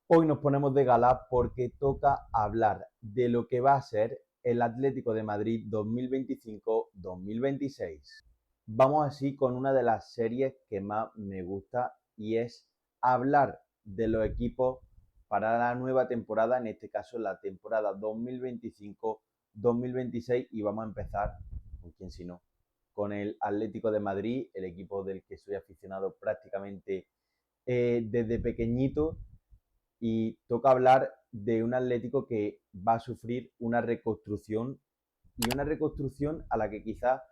Hoy nos ponemos de gala porque toca hablar de lo que va a ser el Atlético de Madrid 2025-2026. Vamos así con una de las series que más me gusta y es hablar de los equipos para la nueva temporada, en este caso la temporada 2025-2026, y vamos a empezar, ¿con quién si no? Con el Atlético de Madrid, el equipo del que soy aficionado prácticamente desde pequeñito, y toca hablar de un Atlético que va a sufrir una reconstrucción, y una reconstrucción a la que quizás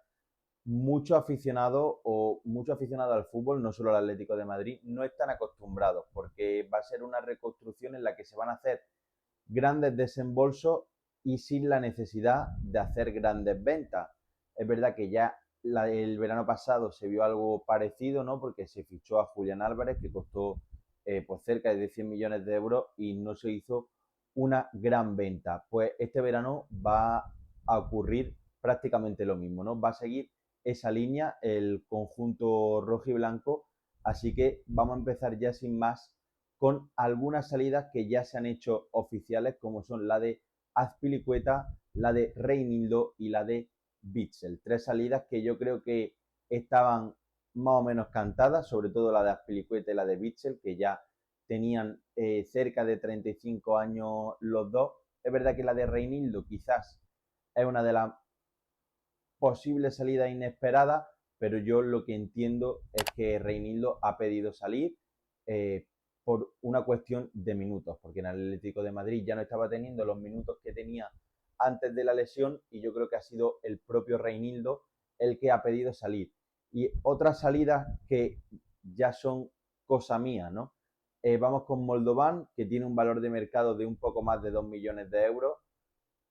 muchos aficionados al fútbol, no solo al Atlético de Madrid, no están acostumbrados, porque va a ser una reconstrucción en la que se van a hacer grandes desembolsos y sin la necesidad de hacer grandes ventas. Es verdad que ya el verano pasado se vio algo parecido, ¿no? Porque se fichó a Julián Álvarez, que costó pues cerca de 100 millones de euros, y no se hizo una gran venta. Pues este verano va a ocurrir prácticamente lo mismo, ¿no? Va a seguir esa línea el conjunto rojo y blanco, así que vamos a empezar ya sin más con algunas salidas que ya se han hecho oficiales, como son la de Azpilicueta, la de Reinildo y la de Bitzel. Tres salidas que yo creo que estaban más o menos cantadas, sobre todo la de Azpilicueta y la de Bitzel, que ya tenían cerca de 35 años los dos. Es verdad que la de Reinildo quizás es una de las posibles salidas inesperadas, pero yo lo que entiendo es que Reinildo ha pedido salir por una cuestión de minutos, porque en el Atlético de Madrid ya no estaba teniendo los minutos que tenía antes de la lesión, y yo creo que ha sido el propio Reinildo el que ha pedido salir. Y otras salidas que ya son cosa mía, ¿no? Vamos con Moldovan, que tiene un valor de mercado de un poco más de 2 millones de euros.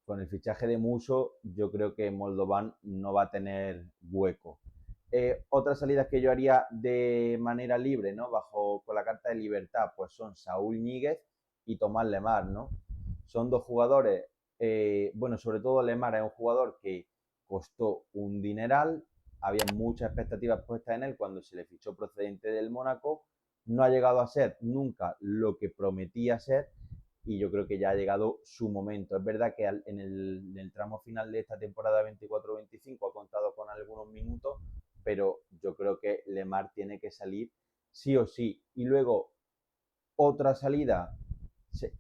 Con el fichaje de Muso, yo creo que Moldovan no va a tener hueco. Otras salidas que yo haría de manera libre, ¿no? Con la carta de libertad, pues son Saúl Ñíguez y Tomás Lemar, ¿no? Son dos jugadores, bueno, sobre todo Lemar es un jugador que costó un dineral, había muchas expectativas puestas en él cuando se le fichó procedente del Mónaco, no ha llegado a ser nunca lo que prometía ser, y yo creo que ya ha llegado su momento. Es verdad que en el tramo final de esta temporada 24-25 ha contado con algunos minutos, pero yo creo que Lemar tiene que salir sí o sí. Y luego otra salida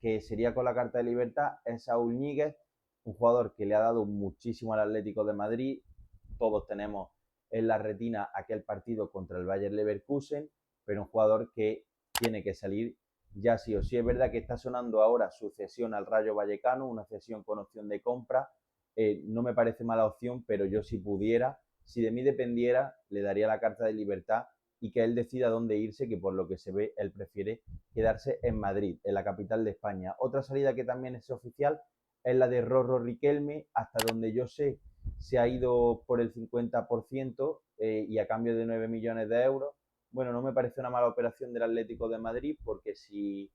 que sería con la carta de libertad es Saúl Ñíguez, un jugador que le ha dado muchísimo al Atlético de Madrid. Todos tenemos en la retina aquel partido contra el Bayer Leverkusen, pero un jugador que tiene que salir ya sí o sí. Es verdad que está sonando ahora su cesión al Rayo Vallecano, una cesión con opción de compra. No me parece mala opción, pero yo, si pudiera, si de mí dependiera, le daría la carta de libertad y que él decida dónde irse, que por lo que se ve él prefiere quedarse en Madrid, en la capital de España. Otra salida que también es oficial es la de Rorro Riquelme, hasta donde yo sé se ha ido por el 50% y a cambio de 9 millones de euros. Bueno, no me parece una mala operación del Atlético de Madrid, porque si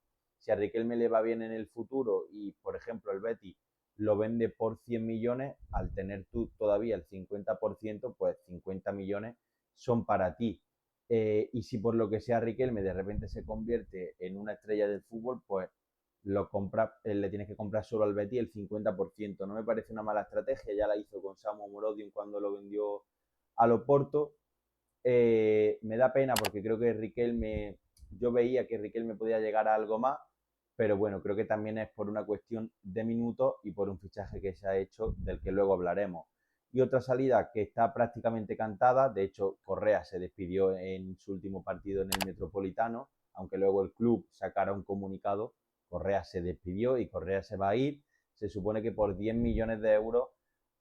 a Riquelme le va bien en el futuro y, por ejemplo, el Betis lo vende por 100 millones, al tener tú todavía el 50%, pues 50 millones son para ti. Y si por lo que sea Riquelme de repente se convierte en una estrella del fútbol, pues le tienes que comprar solo al Betis el 50%. No me parece una mala estrategia, ya la hizo con Samu Morodium cuando lo vendió al Oporto. Me da pena porque creo que yo veía que Riquelme podía llegar a algo más, pero bueno, creo que también es por una cuestión de minutos y por un fichaje que se ha hecho, del que luego hablaremos. Y otra salida que está prácticamente cantada, de hecho Correa se despidió en su último partido en el Metropolitano, aunque luego el club sacara un comunicado. Correa se despidió y Correa se va a ir, se supone que por 10 millones de euros,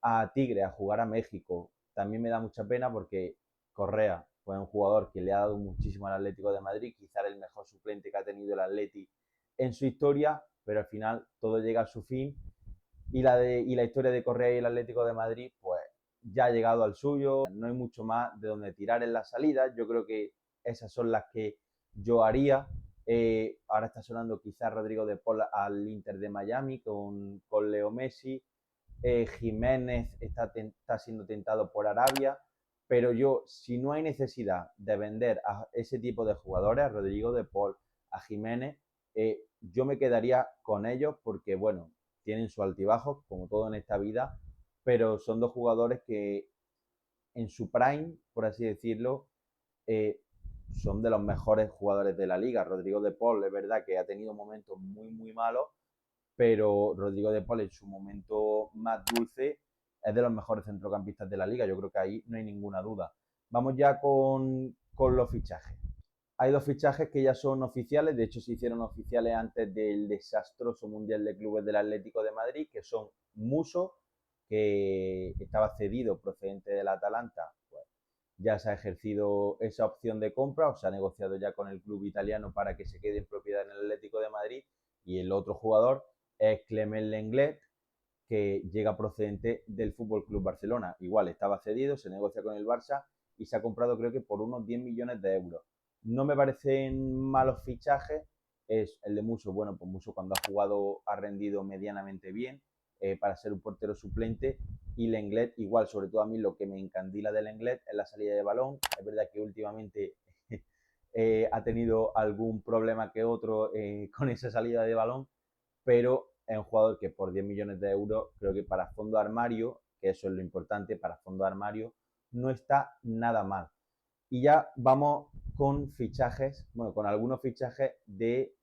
a Tigre, a jugar a México. También me da mucha pena porque Correa fue un jugador que le ha dado muchísimo al Atlético de Madrid, quizá el mejor suplente que ha tenido el Atleti en su historia, pero al final todo llega a su fin, y la historia de Correa y el Atlético de Madrid pues ya ha llegado al suyo. No hay mucho más de donde tirar en las salidas. Yo creo que esas son las que yo haría. Ahora está sonando quizás Rodrigo de Paul al Inter de Miami con Leo Messi. Jiménez está siendo tentado por Arabia, pero yo, si no hay necesidad de vender a ese tipo de jugadores, a Rodrigo de Paul, a Jiménez, Yo me quedaría con ellos porque, bueno, tienen su altibajos, como todo en esta vida, pero son dos jugadores que en su prime, por así decirlo, eh, son de los mejores jugadores de la liga. Rodrigo de Paul es verdad que ha tenido momentos muy, muy malos, pero Rodrigo de Paul en su momento más dulce es de los mejores centrocampistas de la liga. Yo creo que ahí no hay ninguna duda. Vamos ya con los fichajes. Hay dos fichajes que ya son oficiales, de hecho se hicieron oficiales antes del desastroso Mundial de Clubes del Atlético de Madrid, que son Muso, que estaba cedido procedente del Atalanta, pues ya se ha ejercido esa opción de compra o se ha negociado ya con el club italiano para que se quede en propiedad en el Atlético de Madrid, y el otro jugador es Clement Lenglet, que llega procedente del Fútbol Club Barcelona. Igual estaba cedido, se negocia con el Barça y se ha comprado creo que por unos 10 millones de euros. No me parecen malos fichajes. Es el de Muso, bueno, pues Muso cuando ha jugado ha rendido medianamente bien para ser un portero suplente. Y Lenglet igual, sobre todo a mí lo que me encandila de Lenglet es la salida de balón. Es verdad que últimamente ha tenido algún problema que otro con esa salida de balón, pero es un jugador que por 10 millones de euros, creo que para fondo de armario, que eso es lo importante, para fondo de armario, no está nada mal. Y ya vamos con fichajes, bueno, con algunos fichajes de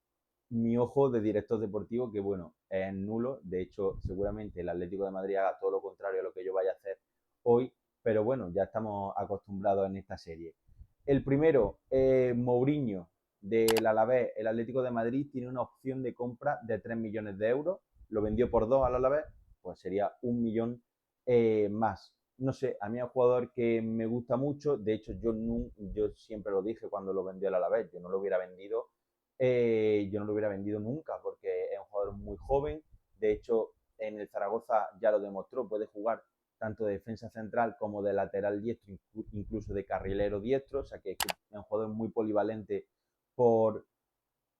mi ojo de director deportivo, que bueno, es nulo. De hecho, seguramente el Atlético de Madrid haga todo lo contrario a lo que yo vaya a hacer hoy, pero bueno, ya estamos acostumbrados en esta serie. El primero, Mourinho, del Alavés. El Atlético de Madrid tiene una opción de compra de 3 millones de euros, lo vendió por 2 al Alavés, pues sería 1 millón más. No sé, a mí es un jugador que me gusta mucho. De hecho, yo siempre lo dije cuando lo vendió el Alavés, yo no lo hubiera vendido nunca porque es un jugador muy joven. De hecho, en el Zaragoza ya lo demostró, puede jugar tanto de defensa central como de lateral diestro, incluso de carrilero diestro, o sea que es un jugador muy polivalente por,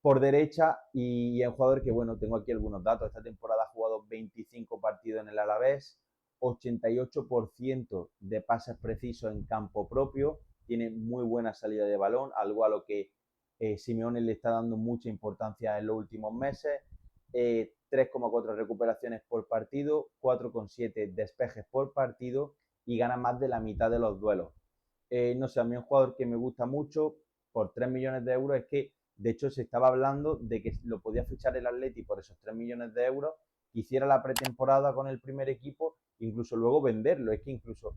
por derecha, y es un jugador que, bueno, tengo aquí algunos datos. Esta temporada ha jugado 25 partidos en el Alavés, 88% de pases precisos en campo propio, tiene muy buena salida de balón, algo a lo que Simeone le está dando mucha importancia en los últimos meses. 3,4 recuperaciones por partido, 4,7 despejes por partido y gana más de la mitad de los duelos. No sé, a mí un jugador que me gusta mucho por 3 millones de euros es que, de hecho, se estaba hablando de que lo podía fichar el Atleti por esos 3 millones de euros, que hiciera la pretemporada con el primer equipo, incluso luego venderlo. Es que incluso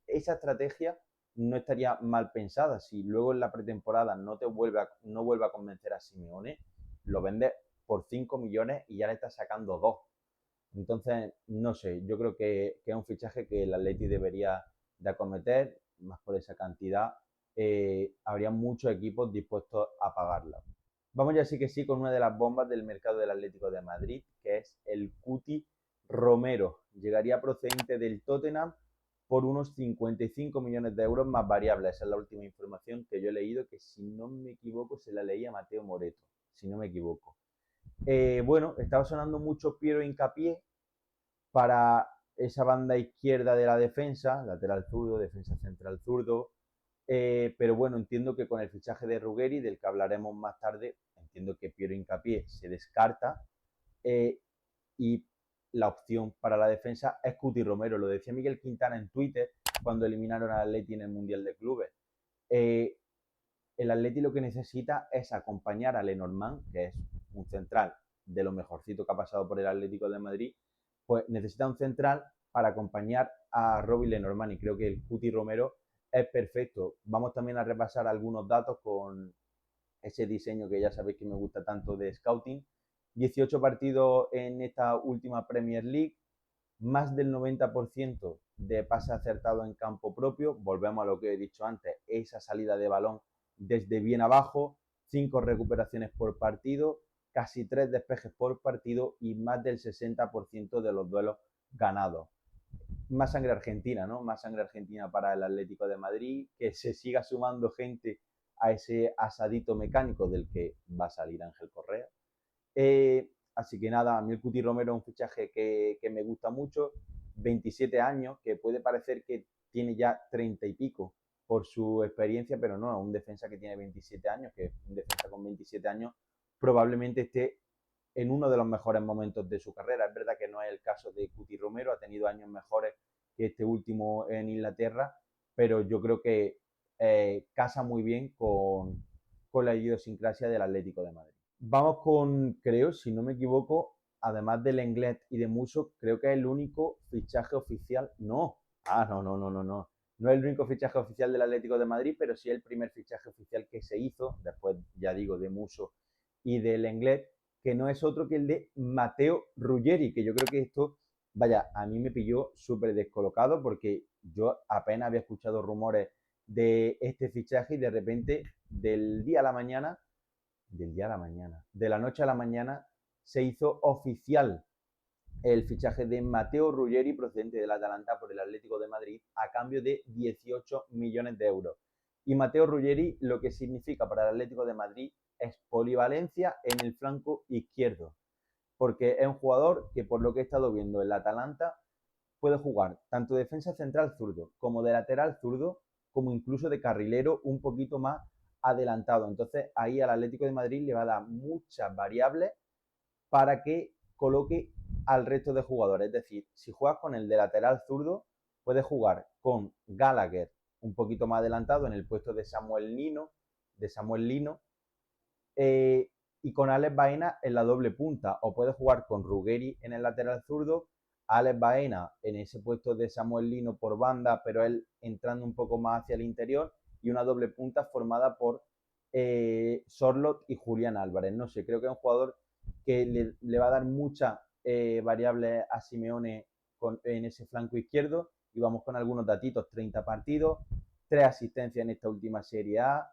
esa estrategia no estaría mal pensada. Si luego en la pretemporada no vuelve a convencer a Simeone, lo vende por 5 millones y ya le está sacando 2. Entonces, no sé, yo creo que es un fichaje que el Atleti debería de acometer, más por esa cantidad. Habría muchos equipos dispuestos a pagarla. Vamos ya sí que sí con una de las bombas del mercado del Atlético de Madrid, que es el Cuti Romero. Llegaría procedente del Tottenham por unos 55 millones de euros más variables. Esa es la última información que yo he leído, que si no me equivoco se la leía a Mateo Moreto, si no me equivoco. Bueno, estaba sonando mucho Piero Hincapié para esa banda izquierda de la defensa, lateral zurdo, defensa central zurdo. Pero bueno, entiendo que con el fichaje de Ruggeri, del que hablaremos más tarde, entiendo que Piero Hincapié se descarta, y la opción para la defensa es Cuti Romero. Lo decía Miguel Quintana en Twitter cuando eliminaron al Atleti en el Mundial de Clubes. Eh, el Atleti lo que necesita es acompañar a Lenormand, que es un central de lo mejorcito que ha pasado por el Atlético de Madrid, pues necesita un central para acompañar a Robin Lenormand, y creo que el Cuti Romero es perfecto. Vamos también a repasar algunos datos con ese diseño que ya sabéis que me gusta tanto de scouting. 18 partidos en esta última Premier League, más del 90% de pases acertados en campo propio. Volvemos a lo que he dicho antes, esa salida de balón desde bien abajo, 5 recuperaciones por partido, casi 3 despejes por partido y más del 60% de los duelos ganados. Más sangre argentina, ¿no? Más sangre argentina para el Atlético de Madrid, que se siga sumando gente a ese asadito mecánico del que va a salir Ángel Correa. Así que nada, a mí el Cuti Romero es un fichaje que me gusta mucho. 27 años, que puede parecer que tiene ya 30 y pico por su experiencia, pero no, un defensa que tiene 27 años, que un defensa con 27 años probablemente esté en uno de los mejores momentos de su carrera. Es verdad que no es el caso de Cuti Romero, ha tenido años mejores que este último en Inglaterra, pero yo creo que casa muy bien con la idiosincrasia del Atlético de Madrid. Vamos con, creo, si no me equivoco, además del Lenglet y de Musso, creo que es el único fichaje oficial. No. No. No es el único fichaje oficial del Atlético de Madrid, pero sí el primer fichaje oficial que se hizo, después, ya digo, de Musso y del Lenglet, que no es otro que el de Matteo Ruggeri, que yo creo que esto, vaya, a mí me pilló súper descolocado porque yo apenas había escuchado rumores de este fichaje y de repente, de la noche a la mañana, se hizo oficial el fichaje de Matteo Ruggeri procedente del Atalanta por el Atlético de Madrid a cambio de 18 millones de euros. Y Matteo Ruggeri lo que significa para el Atlético de Madrid es polivalencia en el flanco izquierdo, porque es un jugador que por lo que he estado viendo en el Atalanta puede jugar tanto defensa central zurdo como de lateral zurdo, como incluso de carrilero un poquito más adelantado. Entonces ahí al Atlético de Madrid le va a dar muchas variables para que coloque al resto de jugadores. Es decir, si juegas con el de lateral zurdo, puedes jugar con Gallagher un poquito más adelantado en el puesto de Samuel Lino, y con Alex Baena en la doble punta. O puedes jugar con Ruggeri en el lateral zurdo, Alex Baena en ese puesto de Samuel Lino por banda, pero él entrando un poco más hacia el interior, y una doble punta formada por Sorloth y Julián Álvarez. No sé, creo que es un jugador que le va a dar muchas variables a Simeone en ese flanco izquierdo. Y vamos con algunos datitos: 30 partidos, 3 asistencias en esta última Serie A,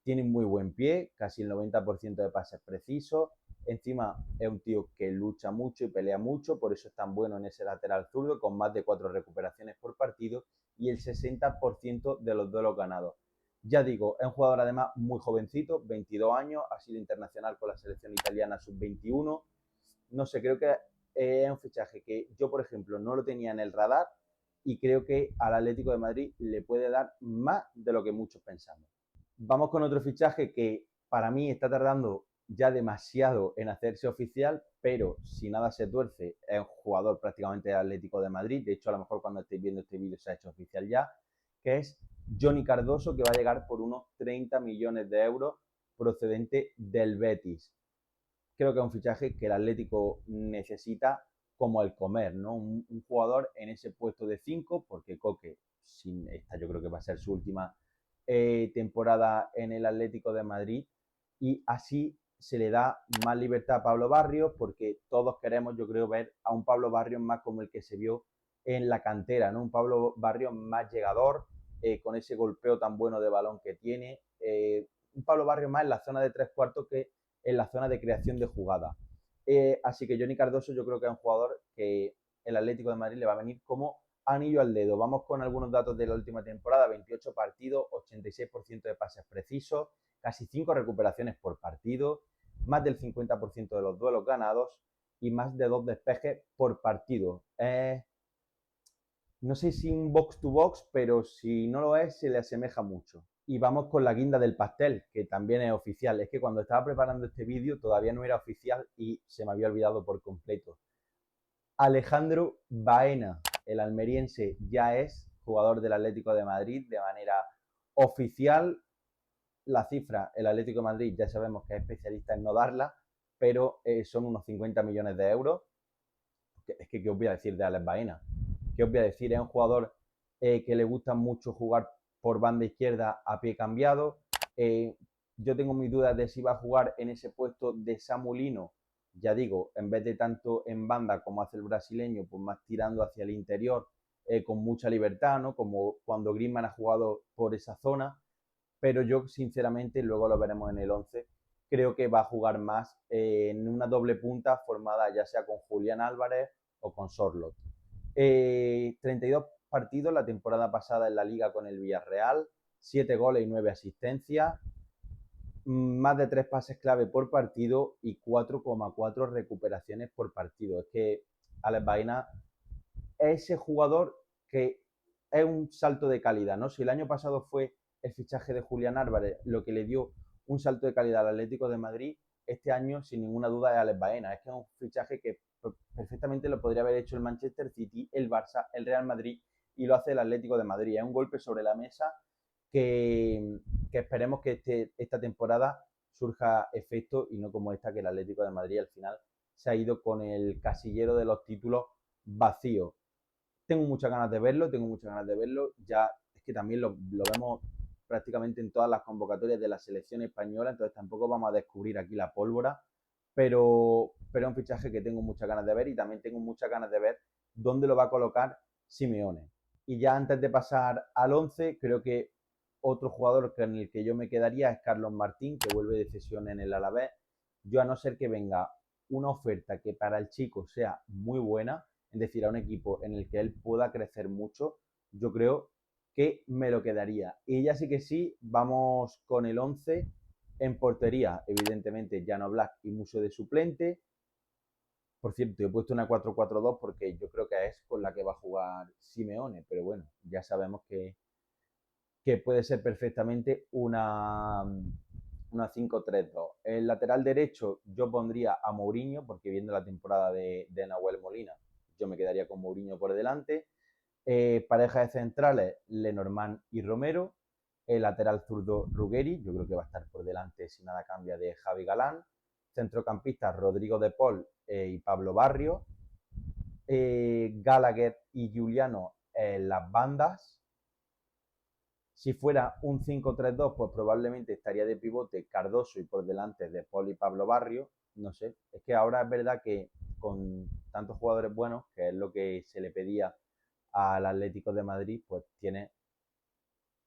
tiene muy buen pie, casi el 90% de pases precisos. Encima es un tío que lucha mucho y pelea mucho, por eso es tan bueno en ese lateral zurdo, con más de 4 recuperaciones por partido y el 60% de los duelos ganados. Ya digo, es un jugador además muy jovencito, 22 años, ha sido internacional con la selección italiana sub-21. No sé, creo que es un fichaje que yo, por ejemplo, no lo tenía en el radar y creo que al Atlético de Madrid le puede dar más de lo que muchos pensamos. Vamos con otro fichaje que para mí está tardando ya demasiado en hacerse oficial, pero si nada se tuerce, es un jugador prácticamente Atlético de Madrid. De hecho, a lo mejor cuando estéis viendo este vídeo se ha hecho oficial ya, que es Johnny Cardoso, que va a llegar por unos 30 millones de euros procedente del Betis. Creo que es un fichaje que el Atlético necesita como el comer, ¿no? Un jugador en ese puesto de 5, porque Coque, sin esta yo creo que va a ser su última temporada en el Atlético de Madrid, y así se le da más libertad a Pablo Barrios, porque todos queremos, yo creo, ver a un Pablo Barrios más como el que se vio en la cantera, ¿no? Un Pablo Barrios más llegador, con ese golpeo tan bueno de balón que tiene, un Pablo Barrios más en la zona de 3/4 que en la zona de creación de jugada. Así que Johnny Cardoso yo creo que es un jugador que el Atlético de Madrid le va a venir como anillo al dedo. Vamos con algunos datos de la última temporada: 28 partidos, 86% de pases precisos, casi 5 recuperaciones por partido, más del 50% de los duelos ganados y más de 2 despejes por partido. No sé si un box to box, pero si no lo es, se le asemeja mucho. Y vamos con la guinda del pastel, que también es oficial. Es que cuando estaba preparando este vídeo todavía no era oficial y se me había olvidado por completo. Alejandro Baena, el almeriense, ya es jugador del Atlético de Madrid de manera oficial. La cifra, el Atlético de Madrid ya sabemos que es especialista en no darla, pero son unos 50 millones de euros. Es que, ¿qué os voy a decir de Alex Baena? ¿Qué os voy a decir? Es un jugador que le gusta mucho jugar por banda izquierda a pie cambiado. Yo tengo mis dudas de si va a jugar en ese puesto de Samulino, ya digo, en vez de tanto en banda como hace el brasileño, pues más tirando hacia el interior, con mucha libertad, ¿no? Como cuando Griezmann ha jugado por esa zona. Pero yo, sinceramente, luego lo veremos en el 11, creo que va a jugar más en una doble punta formada ya sea con Julián Álvarez o con Sorloth. 32 partidos la temporada pasada en la liga con el Villarreal, 7 goles y 9 asistencias, más de 3 pases clave por partido y 4,4 recuperaciones por partido. Es que Alex Baena es ese jugador que es un salto de calidad, ¿no? Si el año pasado fue el fichaje de Julián Álvarez lo que le dio un salto de calidad al Atlético de Madrid, este año sin ninguna duda es Alex Baena. Es que es un fichaje que perfectamente lo podría haber hecho el Manchester City, el Barça, el Real Madrid y lo hace el Atlético de Madrid. Es un golpe sobre la mesa que esperemos que esta temporada surja efecto y no como esta que el Atlético de Madrid al final se ha ido con el casillero de los títulos vacío. Tengo muchas ganas de verlo, ya es que también lo vemos prácticamente en todas las convocatorias de la selección española, entonces tampoco vamos a descubrir aquí la pólvora, pero es un fichaje que tengo muchas ganas de ver y también tengo muchas ganas de ver dónde lo va a colocar Simeone. Y ya antes de pasar al 11, creo que otro jugador con el que yo me quedaría es Carlos Martín, que vuelve de cesión en el Alavés. Yo, a no ser que venga una oferta que para el chico sea muy buena, es decir, a un equipo en el que él pueda crecer mucho, yo creo que me lo quedaría. Y ya sí que sí, vamos con el 11 en portería. Evidentemente, Jan Oblak y mucho de suplente. Por cierto, yo he puesto una 4-4-2 porque yo creo que es con la que va a jugar Simeone, pero bueno, ya sabemos que puede ser perfectamente una 5-3-2. El lateral derecho yo pondría a Mourinho, porque viendo la temporada de Nahuel Molina, yo me quedaría con Mourinho por delante. Pareja de centrales, Lenormand y Romero. El lateral zurdo, Ruggeri, yo creo que va a estar por delante si nada cambia de Javi Galán. Centrocampistas, Rodrigo de Paul y Pablo Barrio. Gallagher y Giuliano en las bandas. Si fuera un 5-3-2, pues probablemente estaría de pivote Cardoso y por delante de Paul y Pablo Barrio. No sé, es que ahora es verdad que con tantos jugadores buenos, que es lo que se le pedía al Atlético de Madrid, pues tiene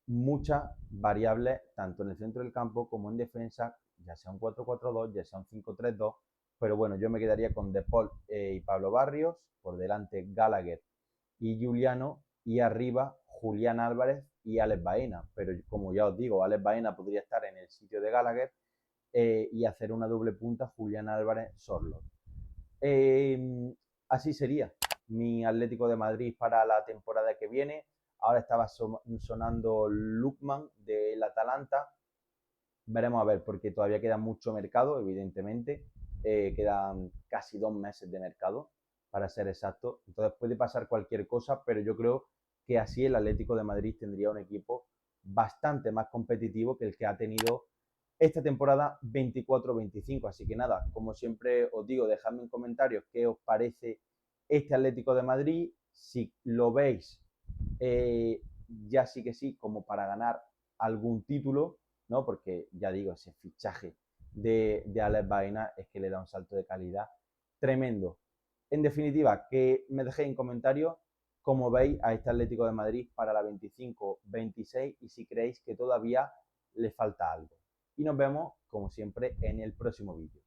muchas variables, tanto en el centro del campo como en defensa, ya sea un 4-4-2, ya sea un 5-3-2. Pero bueno, yo me quedaría con De Paul y Pablo Barrios, por delante Gallagher y Giuliano, y arriba Julián Álvarez y Alex Baena. Pero como ya os digo, Alex Baena podría estar en el sitio de Gallagher y hacer una doble punta Julián Álvarez-Sorloth. Así sería mi Atlético de Madrid para la temporada que viene. Ahora estaba sonando Lookman del Atalanta. Veremos a ver, porque todavía queda mucho mercado, evidentemente. Quedan casi 2 meses de mercado, para ser exacto. Entonces puede pasar cualquier cosa, pero yo creo que así el Atlético de Madrid tendría un equipo bastante más competitivo que el que ha tenido esta temporada 24-25. Así que nada, como siempre os digo, dejadme en comentarios qué os parece este Atlético de Madrid. Si lo veis, ya sí que sí, como para ganar algún título, ¿no? Porque ya digo, ese fichaje de Alex Baena es que le da un salto de calidad tremendo. En definitiva, que me dejéis en comentarios cómo veis a este Atlético de Madrid para la 25-26 y si creéis que todavía le falta algo. Y nos vemos, como siempre, en el próximo vídeo.